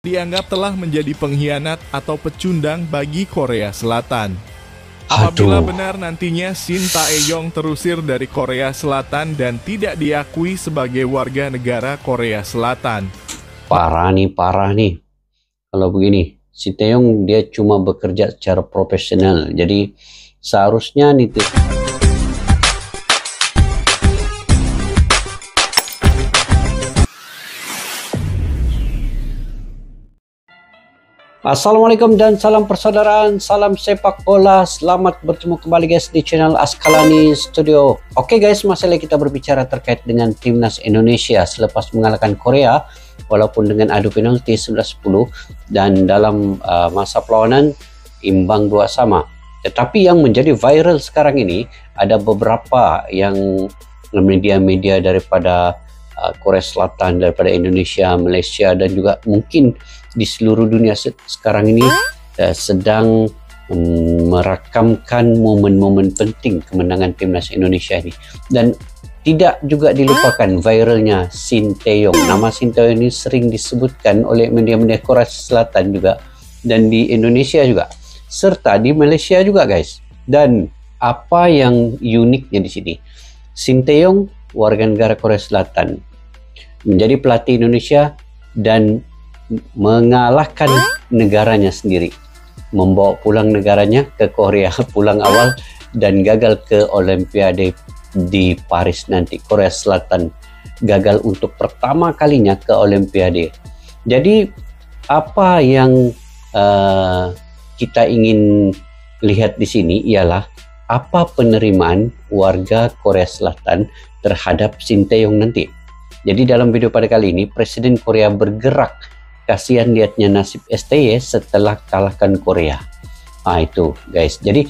dianggap telah menjadi pengkhianat atau pecundang bagi Korea Selatan. Apabila benar nantinya Shin Tae-yong terusir dari Korea Selatan dan tidak diakui sebagai warga negara Korea Selatan. Parah nih. Kalau begini, Shin Tae-yong dia cuma bekerja secara profesional. Jadi seharusnya Assalamualaikum dan salam persaudaraan, salam sepak bola. Selamat bertemu kembali guys di channel Askalani Studio. Oke guys, masih lagi kita berbicara terkait dengan timnas Indonesia selepas mengalahkan Korea walaupun dengan adu penalti 11-10 dan dalam masa perlawanan imbang 2-2. Tetapi yang menjadi viral sekarang ini ada beberapa yang media-media daripada Korea Selatan, daripada Indonesia, Malaysia dan juga mungkin di seluruh dunia sekarang ini sedang merakamkan momen-momen penting kemenangan timnas Indonesia ini. Dan tidak juga dilupakan viralnya Shin Tae-yong. Nama Shin Tae-yong ini sering disebutkan oleh media-media Korea Selatan juga dan di Indonesia juga serta di Malaysia juga guys. Dan apa yang uniknya di sini, Shin Tae-yong warga negara Korea Selatan menjadi pelatih Indonesia dan mengalahkan negaranya sendiri, membawa pulang negaranya ke Korea pulang awal dan gagal ke Olimpiade di Paris nanti. Korea Selatan gagal untuk pertama kalinya ke Olimpiade. Jadi apa yang kita ingin lihat di sini ialah apa penerimaan warga Korea Selatan terhadap Shin Tae-yong nanti. Jadi dalam video pada kali ini Presiden Korea bergerak. Kasihan lihatnya nasib STY setelah kalahkan Korea. Itu guys. Jadi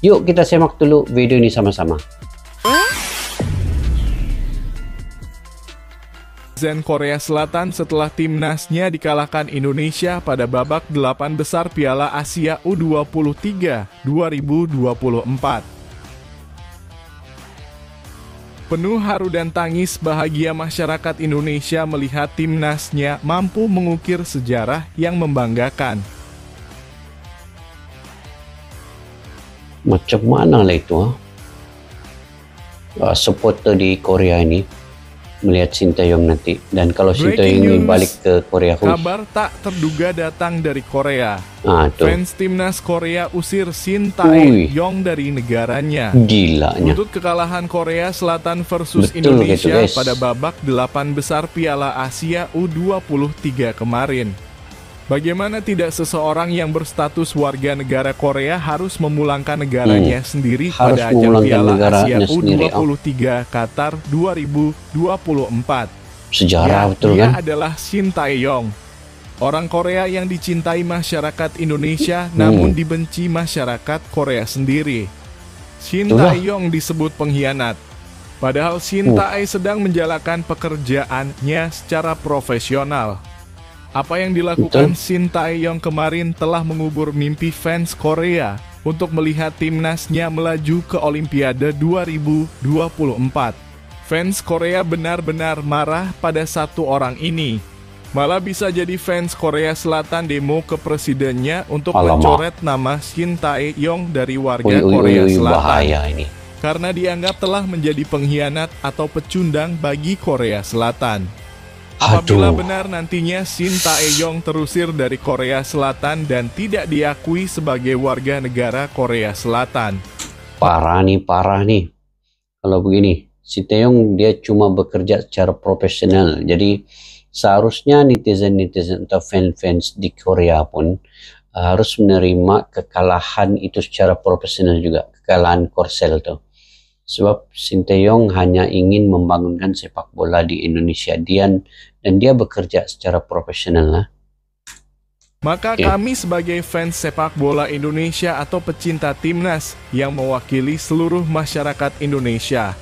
yuk kita simak dulu video ini sama-sama. Korea Selatan setelah timnasnya dikalahkan Indonesia pada babak 8 besar Piala Asia U23 2024. Penuh haru dan tangis bahagia masyarakat Indonesia melihat timnasnya mampu mengukir sejarah yang membanggakan. Macam mana lah itu? Supporter di Korea ini melihat Shin Tae-yong nanti, dan kalau Shin Tae-yong ini balik ke Korea, kabar tak terduga datang dari Korea. Fans timnas Korea usir Shin Tae-yong dari negaranya. Gilanya. Untuk kekalahan Korea Selatan versus Indonesia gitu, pada babak 8 besar Piala Asia U23 kemarin. Bagaimana tidak seseorang yang berstatus warga negara Korea harus memulangkan negaranya sendiri pada ajang Piala Asia U23 Qatar 2024. Sejarah betul Dia kan? adalah Shin Tae-yong, orang Korea yang dicintai masyarakat Indonesia namun dibenci masyarakat Korea sendiri. Shin Tae-yong disebut pengkhianat. Padahal Shin Tae sedang menjalankan pekerjaannya secara profesional. Apa yang dilakukan Shin Tae-yong kemarin telah mengubur mimpi fans Korea untuk melihat timnasnya melaju ke Olimpiade 2024. Fans Korea benar-benar marah pada satu orang ini. Malah bisa jadi fans Korea Selatan demo ke presidennya untuk mencoret nama Shin Tae-yong dari warga Korea Selatan. Karena dianggap telah menjadi pengkhianat atau pecundang bagi Korea Selatan. Apabila benar nantinya Shin Tae-yong terusir dari Korea Selatan dan tidak diakui sebagai warga negara Korea Selatan. Parah nih. Kalau begini, Shin Tae-yong dia cuma bekerja secara profesional. Jadi seharusnya netizen-netizen atau fans-fans di Korea pun harus menerima kekalahan itu secara profesional juga. Kekalahan Korsel tuh. Sebab Shin Tae-yong hanya ingin membangunkan sepak bola di Indonesia dan dia bekerja secara profesional lah. Maka kami sebagai fans sepak bola Indonesia atau pecinta timnas yang mewakili seluruh masyarakat Indonesia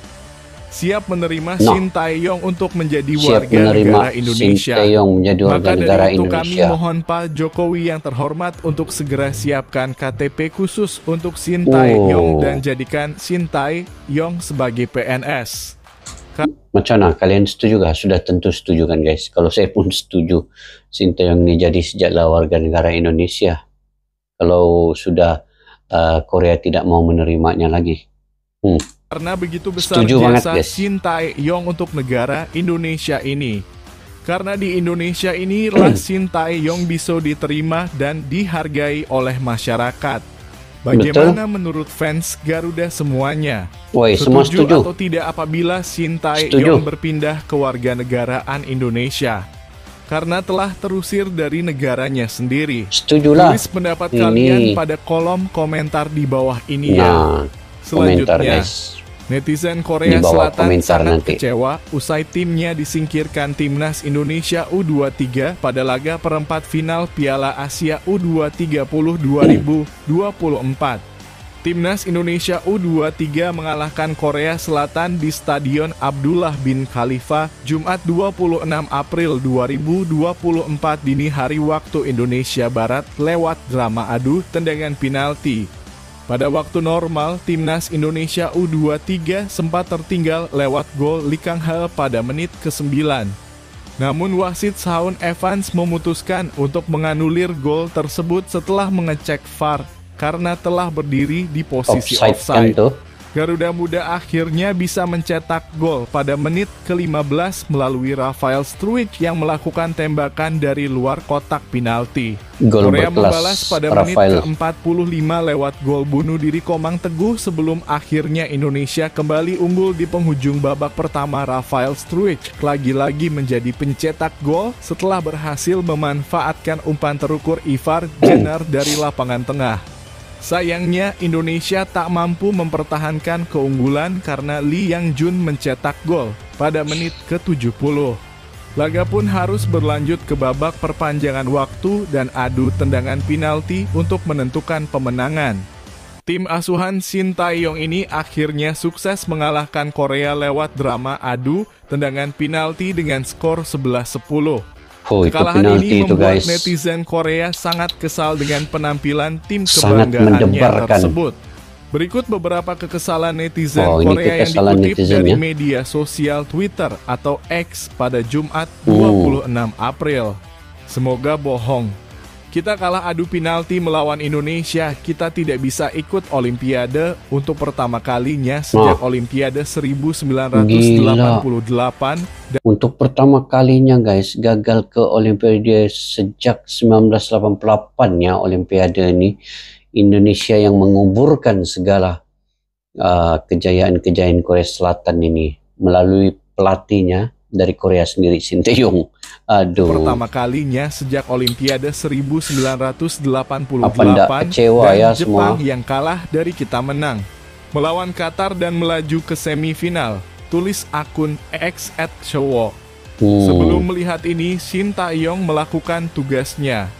siap menerima Shin Tae-yong untuk menjadi warga negara Indonesia. Maka dari itu kami mohon Pak Jokowi yang terhormat untuk segera siapkan KTP khusus untuk Shin Tae-yong dan jadikan Shin Tae-yong sebagai PNS. Macam mana? Kalian setuju gak? Sudah tentu setuju kan guys? Kalau saya pun setuju Sinteyong ini jadi sejaklah warga negara Indonesia. Kalau sudah Korea tidak mau menerimanya lagi. Karena begitu besar Setuju jasa banget, guys. Sinteyong untuk negara Indonesia ini. Karena di Indonesia inilah Sinteyong bisa diterima dan dihargai oleh masyarakat. Bagaimana menurut fans Garuda semuanya? Woi, semua setuju atau tidak apabila Setuju. Sinteyong berpindah ke warganegaraan Indonesia? Karena telah terusir dari negaranya sendiri. Setujulah. Tulis pendapat kalian pada kolom komentar di bawah ini ya. Nah, komentar Selanjutnya, guys. netizen Korea Di bawah Selatan komentar sangat nanti. kecewa usai timnya disingkirkan Timnas Indonesia U23 pada laga perempat final Piala Asia U23 2024. Timnas Indonesia U23 mengalahkan Korea Selatan di Stadion Abdullah bin Khalifa Jumat 26 April 2024 dini hari waktu Indonesia Barat lewat drama adu tendangan penalti. Pada waktu normal, Timnas Indonesia U23 sempat tertinggal lewat gol Lee Kang-hae pada menit ke-9. Namun wasit Shaun Evans memutuskan untuk menganulir gol tersebut setelah mengecek VAR karena telah berdiri di posisi offside. Kan tuh? Garuda Muda akhirnya bisa mencetak gol pada menit ke-15 melalui Rafael Struijk yang melakukan tembakan dari luar kotak penalti. Gol Korea berkelas, membalas pada Rafael. menit ke-45 lewat gol bunuh diri Komang Teguh sebelum akhirnya Indonesia kembali unggul di penghujung babak pertama. Rafael Struijk lagi-lagi menjadi pencetak gol setelah berhasil memanfaatkan umpan terukur Ivar Jenner dari lapangan tengah. Sayangnya Indonesia tak mampu mempertahankan keunggulan karena Lee Yang Jun mencetak gol pada menit ke-70. Laga pun harus berlanjut ke babak perpanjangan waktu dan adu tendangan penalti untuk menentukan pemenangan. Tim asuhan Sinteyong ini akhirnya sukses mengalahkan Korea lewat drama adu tendangan penalti dengan skor 11-10. Oh, itu Kekalahan penalti ini itu membuat guys. netizen Korea sangat kesal dengan penampilan tim Sangat kebanggaannya mendebarkan. tersebut. Berikut beberapa kekesalan netizen Oh, ini Korea yang kekesalan dikutip netizen dari ya. media sosial Twitter atau X pada Jumat 26 April. Semoga bohong. Kita kalah adu penalti melawan Indonesia, kita tidak bisa ikut Olimpiade untuk pertama kalinya sejak Olimpiade 1988. Untuk pertama kalinya guys, gagal ke Olimpiade sejak 1988 ya, Olimpiade ini. Indonesia yang menguburkan segala kejayaan-kejayaan Korea Selatan ini melalui pelatihnya dari Korea sendiri, Sinteyong. Aduh. Pertama kalinya sejak Olimpiade 1988 Apa ndak kecewa dan ya Jepang semua? yang kalah dari kita menang. Melawan Qatar dan melaju ke semifinal. Tulis akun @chowo. Sebelum melihat ini, Sinteyong melakukan tugasnya.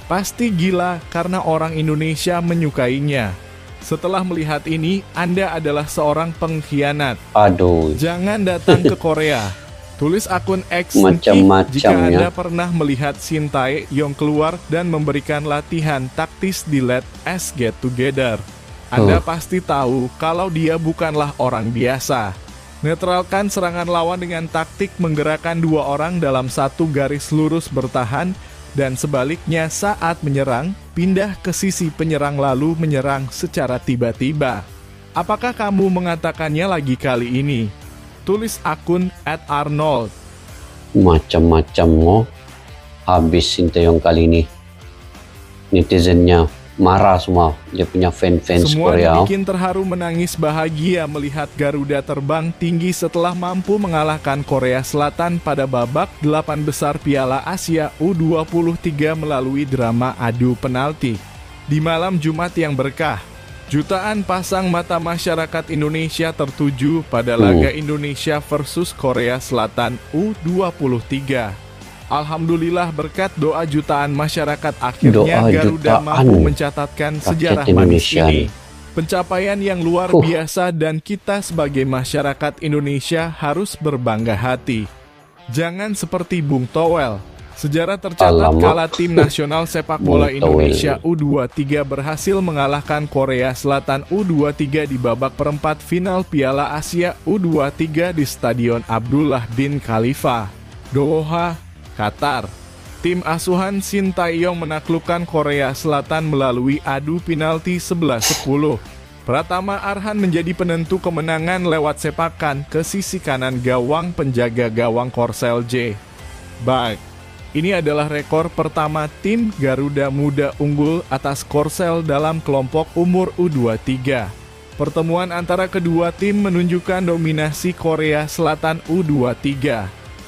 Pasti gila karena orang Indonesia menyukainya. Setelah melihat ini, Anda adalah seorang pengkhianat. Aduh. Jangan datang ke Korea. Tulis akun X Macam-macam jika ya. Anda pernah melihat Sinteyong keluar dan memberikan latihan taktis di Let Us Get Together. Anda pasti tahu kalau dia bukanlah orang biasa. Netralkan serangan lawan dengan taktik menggerakkan dua orang dalam satu garis lurus bertahan, dan sebaliknya saat menyerang, pindah ke sisi penyerang lalu menyerang secara tiba-tiba. Apakah kamu mengatakannya lagi kali ini? Tulis akun @Arnold. Macam-macam loh. Habis Sinteyong kali ini. Netizennya marah semua. Dia punya fans Semua Korea. dibikin terharu menangis bahagia melihat Garuda terbang tinggi setelah mampu mengalahkan Korea Selatan pada babak 8 besar Piala Asia U23 melalui drama adu penalti. Di malam Jumat yang berkah, jutaan pasang mata masyarakat Indonesia tertuju pada laga Indonesia versus Korea Selatan U23. Alhamdulillah berkat doa jutaan masyarakat akhirnya Garuda mampu mencatatkan sejarah manis ini. Pencapaian yang luar biasa dan kita sebagai masyarakat Indonesia harus berbangga hati. Jangan seperti Bung Toel. Sejarah tercatat kala tim nasional sepak bola Indonesia U23 berhasil mengalahkan Korea Selatan U23 di babak perempat final Piala Asia U23 di Stadion Abdullah bin Khalifa, Doha, Qatar. Tim asuhan Shin Tae-yong menaklukkan Korea Selatan melalui adu penalti 11-10. Pratama Arhan menjadi penentu kemenangan lewat sepakan ke sisi kanan gawang penjaga gawang Korsel J. Baik. Ini adalah rekor pertama tim Garuda Muda unggul atas Korsel dalam kelompok umur U23. Pertemuan antara kedua tim menunjukkan dominasi Korea Selatan U23.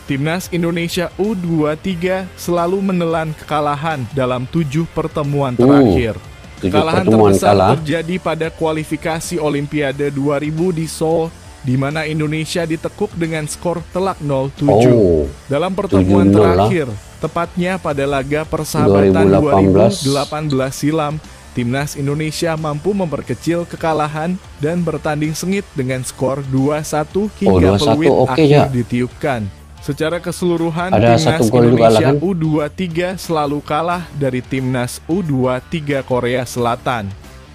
Timnas Indonesia U23 selalu menelan kekalahan dalam 7 pertemuan terakhir. Kekalahan terbesar terjadi pada kualifikasi Olimpiade 2000 di Seoul, di mana Indonesia ditekuk dengan skor telak 0-7. Dalam pertemuan terakhir, tepatnya pada laga persahabatan 2018 silam, Timnas Indonesia mampu memperkecil kekalahan dan bertanding sengit dengan skor 2-1 hingga peluit akhir ditiupkan. Secara keseluruhan, Timnas Indonesia U23 selalu kalah dari Timnas U23 Korea Selatan.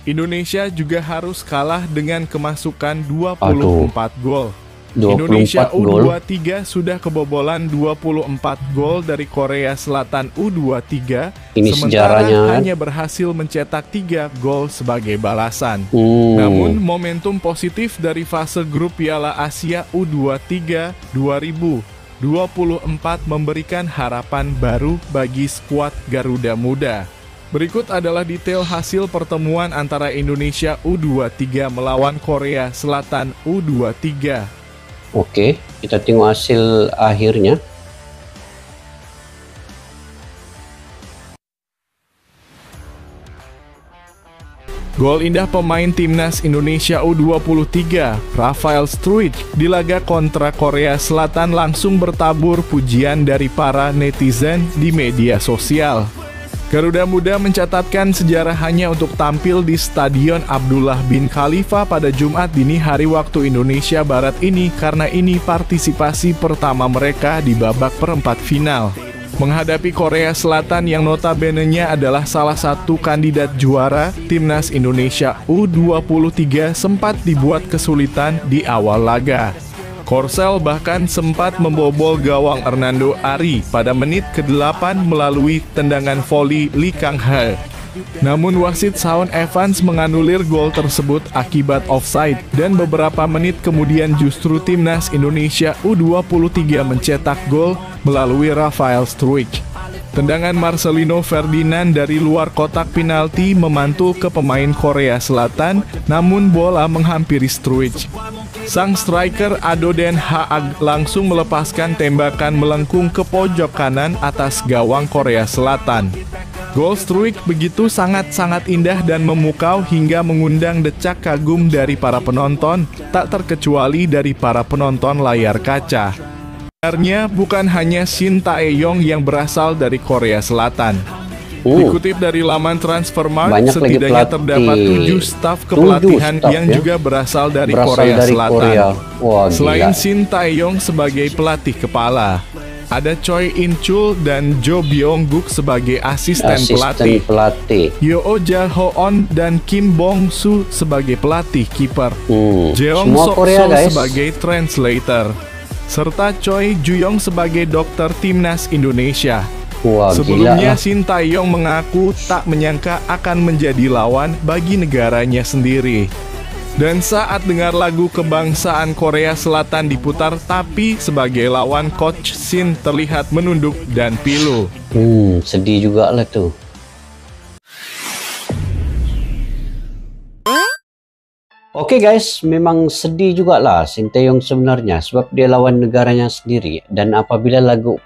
Indonesia juga harus kalah dengan kemasukan 24 gol. Indonesia U23 sudah kebobolan 24 gol dari Korea Selatan U23, sementara hanya berhasil mencetak 3 gol sebagai balasan. Namun momentum positif dari fase grup Piala Asia U23 2024 memberikan harapan baru bagi skuad Garuda Muda. Berikut adalah detail hasil pertemuan antara Indonesia U23 melawan Korea Selatan U23. Oke, kita tengok hasil akhirnya. Gol indah pemain Timnas Indonesia U23, Rafael Struijk, di laga kontra Korea Selatan langsung bertabur pujian dari para netizen di media sosial. Garuda Muda mencatatkan sejarah hanya untuk tampil di Stadion Abdullah bin Khalifa pada Jumat dini hari waktu Indonesia Barat ini karena ini partisipasi pertama mereka di babak perempat final. Menghadapi Korea Selatan yang notabene-nya adalah salah satu kandidat juara, Timnas Indonesia U23 sempat dibuat kesulitan di awal laga. Korsel bahkan sempat membobol gawang Hernando Ari pada menit ke-8 melalui tendangan voli Lee Kang-hae. Namun wasit Shawn Evans menganulir gol tersebut akibat offside dan beberapa menit kemudian justru Timnas Indonesia U23 mencetak gol melalui Rafael Struijk. Tendangan Marcelino Ferdinand dari luar kotak penalti memantul ke pemain Korea Selatan, namun bola menghampiri Struijk. Sang striker Adoden Haag langsung melepaskan tembakan melengkung ke pojok kanan atas gawang Korea Selatan. Gol Struijk begitu sangat-sangat indah dan memukau hingga mengundang decak kagum dari para penonton, tak terkecuali dari para penonton layar kaca. Sebenarnya bukan hanya Shin Tae-yong yang berasal dari Korea Selatan. Dikutip dari laman Transfermarkt, setidaknya terdapat 7 staf kepelatihan yang juga berasal dari Korea Selatan. Selain Shin Tae-yong sebagai pelatih kepala, ada Choi In-chul dan Jo Byung-guk sebagai asisten pelatih. Yoo Ja-hoon dan Kim Bong-soo sebagai pelatih kiper. Jeong Sok-so sebagai translator. Serta Choi Ju-yong sebagai dokter Timnas Indonesia. Sebelumnya Shin Tae-yong mengaku tak menyangka akan menjadi lawan bagi negaranya sendiri. Dan saat dengar lagu kebangsaan Korea Selatan diputar, tapi sebagai lawan Coach Shin terlihat menunduk dan pilu. Sedih juga lah tuh. Oke guys, memang sedih juga lah Shin Tae-yong sebenarnya sebab dia lawan negaranya sendiri, dan apabila lagu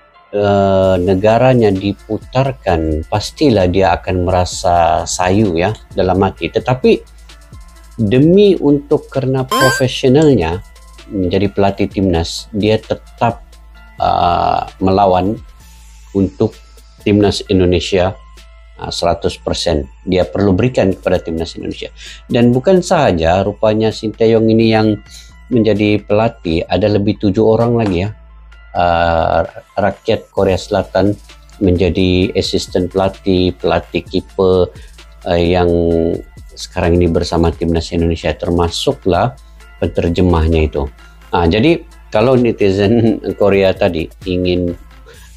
negaranya diputarkan pastilah dia akan merasa sayu ya dalam hati, tetapi demi untuk karena profesionalnya menjadi pelatih timnas, dia tetap melawan untuk timnas Indonesia 100%. Dia perlu berikan kepada timnas Indonesia. Dan bukan saja rupanya Shin Tae-yong ini yang menjadi pelatih, ada lebih 7 orang lagi ya, rakyat Korea Selatan menjadi asisten pelatih, pelatih kiper yang sekarang ini bersama timnas Indonesia, termasuklah penerjemahnya itu. Jadi kalau netizen Korea tadi ingin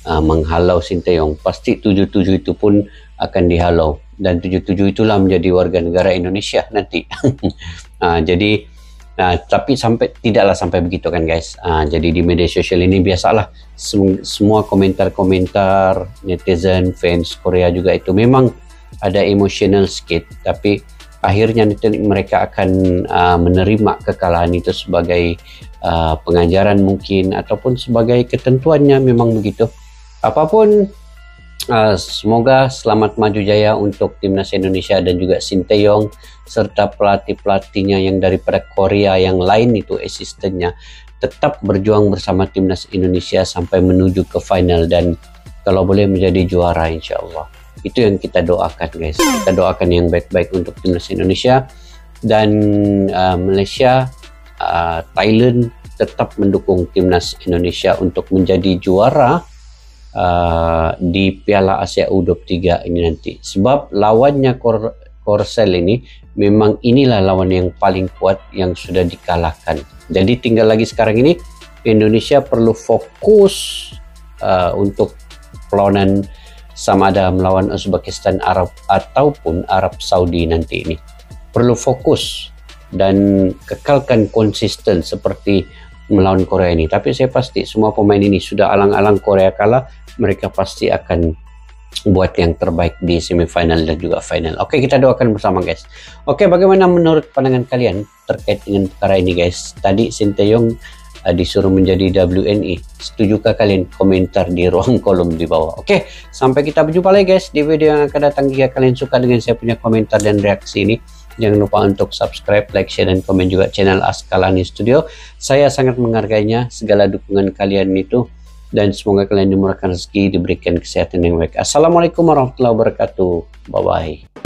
menghalau Sinteyong, pasti 77 itu pun akan dihalau, dan 77 itulah menjadi warga negara Indonesia nanti. Jadi tapi tidaklah sampai begitu kan guys. Jadi di media sosial ini biasalah semua komentar-komentar netizen, fans Korea juga itu memang ada emosional sedikit, tapi akhirnya mereka akan menerima kekalahan itu sebagai pengajaran mungkin, ataupun sebagai ketentuannya, memang begitu. Apapun, semoga selamat maju jaya untuk timnas Indonesia dan juga Sinteyong serta pelatih-pelatihnya yang daripada Korea yang lain itu, asistennya, tetap berjuang bersama timnas Indonesia sampai menuju ke final dan kalau boleh menjadi juara insya Allah. Itu yang kita doakan guys. Kita doakan yang baik-baik untuk timnas Indonesia dan Malaysia, Thailand tetap mendukung timnas Indonesia untuk menjadi juara di Piala Asia U23 ini nanti. Sebab lawannya Korsel ini memang inilah lawan yang paling kuat yang sudah dikalahkan. Jadi tinggal lagi sekarang ini Indonesia perlu fokus untuk perlawanan sama ada melawan Uzbekistan Arab ataupun Arab Saudi nanti ini. Perlu fokus dan kekalkan konsisten seperti melawan Korea ini. Tapi saya pasti semua pemain ini sudah alang-alang Korea kalah, mereka pasti akan buat yang terbaik di semifinal dan juga final. Oke, kita doakan bersama guys. Oke, bagaimana menurut pandangan kalian terkait dengan perkara ini guys? Tadi Sinteyong disuruh menjadi WNI. Setujukah kalian? Komentar di ruang kolom di bawah. Oke, sampai kita berjumpa lagi guys di video yang akan datang. Jika kalian suka dengan saya punya komentar dan reaksi ini, jangan lupa untuk subscribe, like, share, dan komen juga channel Askalani Studio. Saya sangat menghargainya, segala dukungan kalian itu. Dan semoga kalian dimurahkan rezeki, diberikan kesehatan yang baik. Assalamualaikum warahmatullahi wabarakatuh. Bye-bye.